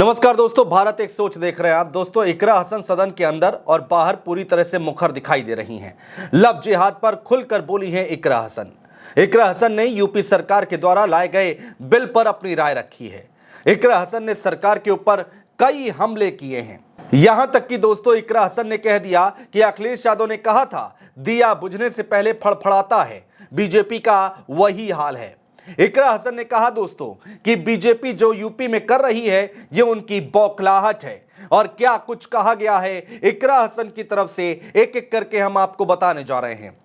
नमस्कार दोस्तों, भारत एक सोच देख रहे हैं आप। दोस्तों, इकरा हसन सदन के अंदर और बाहर पूरी तरह से मुखर दिखाई दे रही हैं। लव जिहाद पर खुलकर बोली हैं इकरा हसन। इकरा हसन ने यूपी सरकार के द्वारा लाए गए बिल पर अपनी राय रखी है। इकरा हसन ने सरकार के ऊपर कई हमले किए हैं। यहां तक कि दोस्तों, इकरा हसन ने कह दिया कि अखिलेश यादव ने कहा था, दिया बुझने से पहले फड़फड़ाता है। बीजेपी का वही हाल है। इकरा हसन ने कहा दोस्तों कि बीजेपी जो यूपी में कर रही है, ये उनकी बौखलाहट है। और क्या कुछ कहा गया है इकरा हसन की तरफ से, एक एक करके हम आपको बताने जा रहे हैं।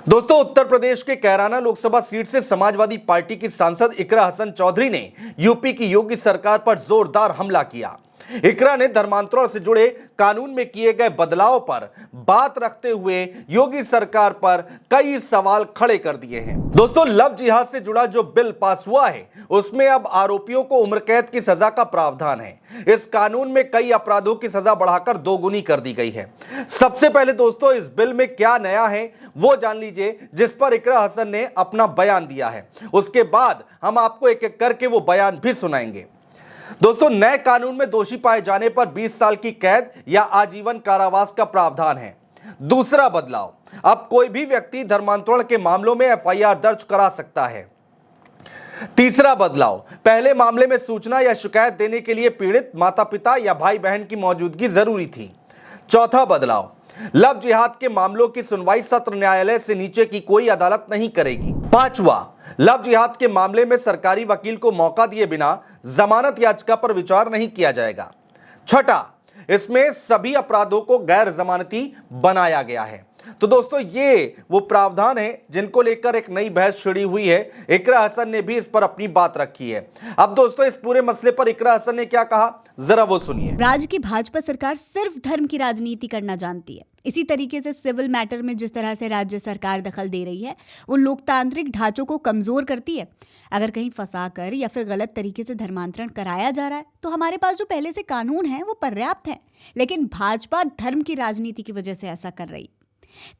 दोस्तों, उत्तर प्रदेश के कैराना लोकसभा सीट से समाजवादी पार्टी की सांसद इकरा हसन चौधरी ने यूपी की योगी सरकार पर जोरदार हमला किया। इकरा ने धर्मांतरण से जुड़े कानून में किए गए बदलाव पर बात रखते हुए योगी सरकार पर कई सवाल खड़े कर दिए हैं। दोस्तों, लव जिहाद से जुड़ा जो बिल पास हुआ है, उसमें अब आरोपियों को उम्र कैद की सजा का प्रावधान है। इस कानून में कई अपराधों की सजा बढ़ाकर दोगुनी कर दी गई है। सबसे पहले दोस्तों, इस बिल में क्या नया है वो जान लीजिए, जिस पर इकरा हसन ने अपना बयान दिया है। उसके बाद हम आपको एक एक करके वो बयान भी सुनाएंगे। दोस्तों, नए कानून में दोषी पाए जाने पर 20 साल की कैद या आजीवन कारावास का प्रावधान है। दूसरा बदलाव, अब कोई भी व्यक्ति धर्मांतरण के मामलों में एफआईआर दर्ज करा सकता है। तीसरा बदलाव, पहले मामले में सूचना या शिकायत देने के लिए पीड़ित माता पिता या भाई बहन की मौजूदगी जरूरी थी। चौथा बदलाव, लव जिहाद के मामलों की सुनवाई सत्र न्यायालय से नीचे की कोई अदालत नहीं करेगी। पांचवा, लव जिहाद के मामले में सरकारी वकील को मौका दिए बिना जमानत याचिका पर विचार नहीं किया जाएगा। छठा, इसमें सभी अपराधों को गैर जमानती बनाया गया है। तो दोस्तों, ये वो प्रावधान है जिनको लेकर एक नई बहस छिड़ी हुई है। इकरा हसन ने भी इस पर अपनी बात रखी है। अब दोस्तों, इस पूरे मसले पर इकरा हसन ने क्या कहा, जरा वो सुनिए। राज्य की भाजपा सरकार सिर्फ धर्म की राजनीति करना जानती है। इसी तरीके से सिविल मैटर में जिस तरह से राज्य सरकार दखल दे रही है, वो लोकतांत्रिक ढांचों को कमजोर करती है। अगर कहीं फंसाकर या फिर गलत तरीके से धर्मांतरण कराया जा रहा है, तो हमारे पास जो पहले से कानून है वो पर्याप्त है। लेकिन भाजपा धर्म की राजनीति की वजह से ऐसा कर रही।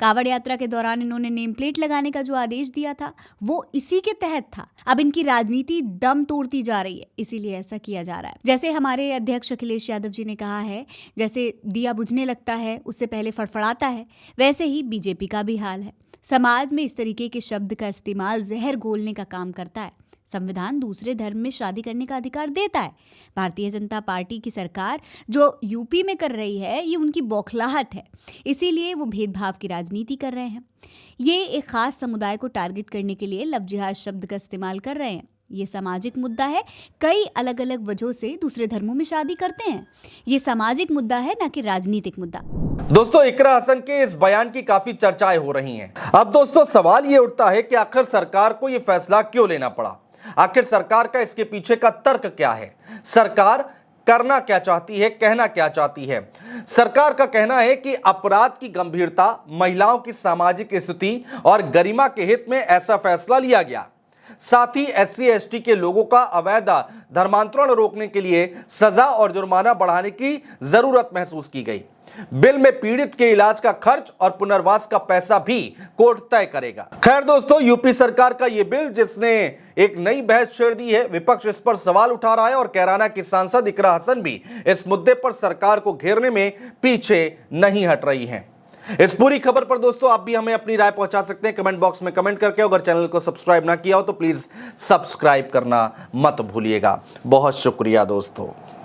कांवड़ यात्रा के दौरान इन्होंने नेम प्लेट लगाने का जो आदेश दिया था, वो इसी के तहत था। अब इनकी राजनीति दम तोड़ती जा रही है, इसीलिए ऐसा किया जा रहा है। जैसे हमारे अध्यक्ष अखिलेश यादव जी ने कहा है, जैसे दिया बुझने लगता है उससे पहले फड़फड़ाता है, वैसे ही बीजेपी का भी हाल है। समाज में इस तरीके के शब्द का इस्तेमाल जहर घोलने का काम करता है। संविधान दूसरे धर्म में शादी करने का अधिकार देता है। भारतीय जनता पार्टी की सरकार जो यूपी में कर रही है, ये उनकी बौखलाहट है। इसीलिए वो भेदभाव की राजनीति कर रहे हैं। ये एक खास समुदाय को टारगेट करने के लिए लव जिहाद शब्द का इस्तेमाल कर रहे हैं। ये सामाजिक मुद्दा है। कई अलग अलग वजहों से दूसरे धर्मों में शादी करते हैं। ये सामाजिक मुद्दा है, ना कि राजनीतिक मुद्दा। दोस्तों, इकरा हसन के इस बयान की काफी चर्चाएं हो रही हैं। अब दोस्तों, सवाल ये उठता है कि आखिर सरकार को ये फैसला क्यों लेना पड़ा। आखिर सरकार का इसके पीछे का तर्क क्या है। सरकार करना क्या चाहती है, कहना क्या चाहती है। सरकार का कहना है कि अपराध की गंभीरता, महिलाओं की सामाजिक स्थिति और गरिमा के हित में ऐसा फैसला लिया गया। साथ ही SC/ST के लोगों का अवैध धर्मांतरण रोकने के लिए सजा और जुर्माना बढ़ाने की जरूरत महसूस की गई। बिल में पीड़ित के इलाज का खर्च और पुनर्वास का पैसा भी कोर्ट तय करेगा। खैर दोस्तों, यूपी सरकार का यह बिल जिसने एक नई बहस छेड़ दी है, विपक्ष इस पर सवाल उठा रहा है और कैराना की सांसद इकरा हसन भी इस मुद्दे पर सरकार को घेरने में पीछे नहीं हट रही हैं। इस पूरी खबर पर दोस्तों, आप भी हमें अपनी राय पहुंचा सकते हैं कमेंट बॉक्स में कमेंट करके। अगर चैनल को सब्सक्राइब ना किया हो तो प्लीज सब्सक्राइब करना मत भूलिएगा। बहुत शुक्रिया दोस्तों।